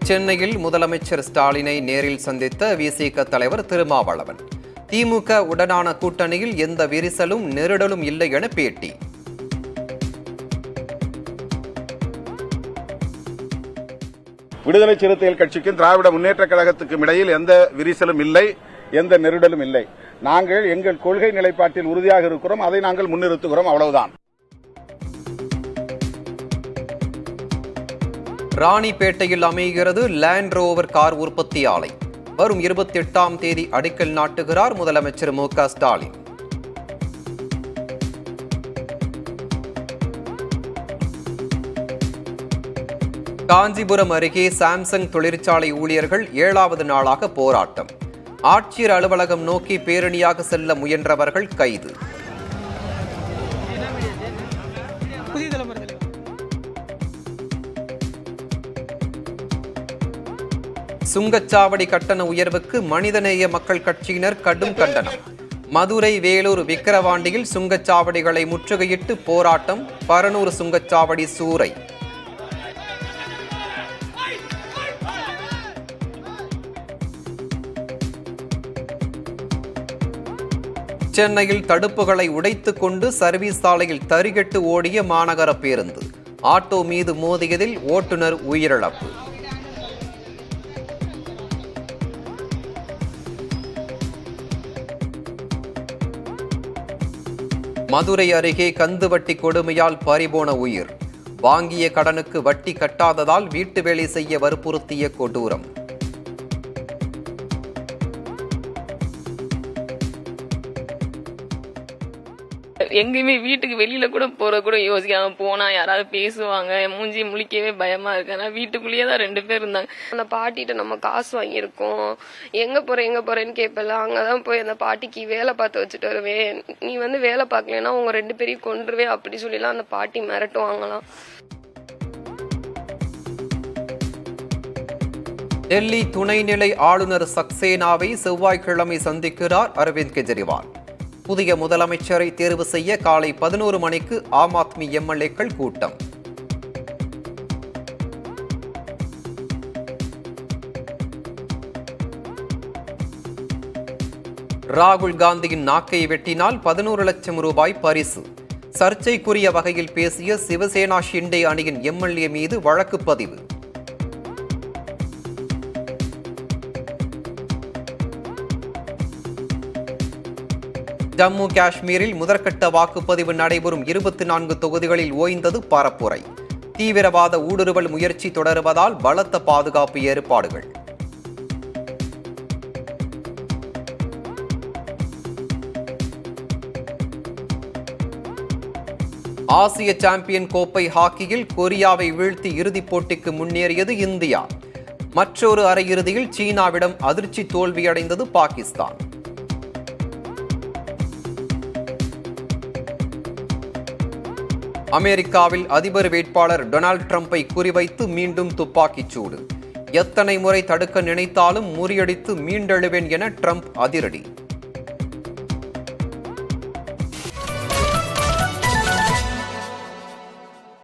சென்னையில் முதலமைச்சர் ஸ்டாலினை நேரில் சந்தித்த விசிக தலைவர் திருமாவளவன் திமுக உடனான கூட்டணியில் எந்த விரிசலும் நெருடலும் இல்லை என பேட்டி. விடுதலை சிறுத்தைகள் கட்சிக்கும் திராவிட முன்னேற்ற கழகத்துக்கும் இடையில் எந்த விரிசலும் இல்லை, எந்த நெருடலும் இல்லை. நாங்கள் எங்கள் கொள்கை நிலைப்பாட்டில் உறுதியாக இருக்கிறோம், அதை நாங்கள் முன்னிறுத்துகிறோம், அவ்வளவுதான். ராணிப்பேட்டையில் அமைகிறது லேண்ட் ரோவர் கார் உற்பத்தி ஆலை. வரும் 28ஆம் தேதி அடிக்கல் நாட்டுகிறார் முதலமைச்சர் மு.க. ஸ்டாலின். காஞ்சிபுரம் அருகே சாம்சங் தொழிற்சாலை ஊழியர்கள் 7வது நாளாக போராட்டம். ஆட்சியர் அலுவலகம் நோக்கி பேரணியாக செல்ல முயன்றவர்கள் கைது. சுங்கச்சாவடி கட்டண உயர்வுக்கு மனிதநேய மக்கள் கட்சியினர் கடும் கண்டனம். மதுரை, வேலூர், விக்கிரவாண்டியில் சுங்கச்சாவடிகளை முற்றுகையிட்டு போராட்டம். பரனூர் சுங்கச்சாவடி சூறை. சென்னையில் தடுப்புகளை உடைத்துக் கொண்டு சர்வீஸ் சாலையில் தறிகெட்டு ஓடிய மாநகர பேருந்து. ஆட்டோ மீது மோதியதில் ஓட்டுநர் உயிரிழப்பு. மதுரை அருகே கந்துவட்டி கொடுமையால் பறிபோன உயிர். வாங்கிய கடனுக்கு வட்டி கட்டாததால் வீட்டு வேலை செய்ய வற்புறுத்திய கொடூரம். எங்கேயுமே வீட்டுக்கு வெளியில கூட கூட யோசிக்காம போனா யாராவது பேசுவாங்க, மூஞ்சி முழிக்கவே பயமா இருக்கு. ஆனா வீட்டுக்குள்ளேயே தான் 2 பேர் இருந்தாங்க. அந்த பாட்டிகிட்ட நம்ம காசு வாங்கியிருக்கோம், எங்க போறேன்னு கேட்பல. அங்கதான் போய் அந்த பாட்டிக்கு வேலை பார்த்து வச்சுட்டு வருவேன், நீ வேலை பார்க்கலன்னா உங்க 2 பேரையும் கொன்றுவே அப்படி சொல்லிலாம் அந்த பாட்டி மிரட்டுவாங்களாம். டெல்லி துணைநிலை ஆளுநர் சக்சேனாவை செவ்வாய்க்கிழமை சந்திக்கிறார் அரவிந்த் கெஜ்ரிவால். புதிய முதலமைச்சரை தேர்வு செய்ய காலை 11 மணிக்கு ஆம் ஆத்மி எம்எல்ஏக்கள் கூட்டம். ராகுல் காந்தியின் நாக்கை வெட்டினால் 11 லட்சம் ரூபாய் பரிசு. சர்ச்சைக்குரிய வகையில் பேசிய சிவசேனா ஷிண்டே அணியின் எம்எல்ஏ மீது வழக்கு பதிவு. ஜம்மு காஷ்மீரில் முதற்கட்ட வாக்குப்பதிவு நடைபெறும் 24 தொகுதிகளில் ஓய்ந்தது பரப்புரை. தீவிரவாத ஊடுருவல் முயற்சி தொடருவதால் பலத்த பாதுகாப்பு ஏற்பாடுகள். ஆசிய சாம்பியன் கோப்பை ஹாக்கியில் கொரியாவை வீழ்த்தி இறுதிப் போட்டிக்கு முன்னேறியது இந்தியா. மற்றொரு அரையிறுதியில் சீனாவிடம் அதிர்ச்சி தோல்வியடைந்தது பாகிஸ்தான். அமெரிக்காவில் அதிபர் வேட்பாளர் டொனால்ட் ட்ரம்பை குறிவைத்து மீண்டும் துப்பாக்கிச் சூடு. எத்தனை முறை தடுக்க நினைத்தாலும் முறியடித்து மீண்டெழுவேன் என ட்ரம்ப் அதிரடி.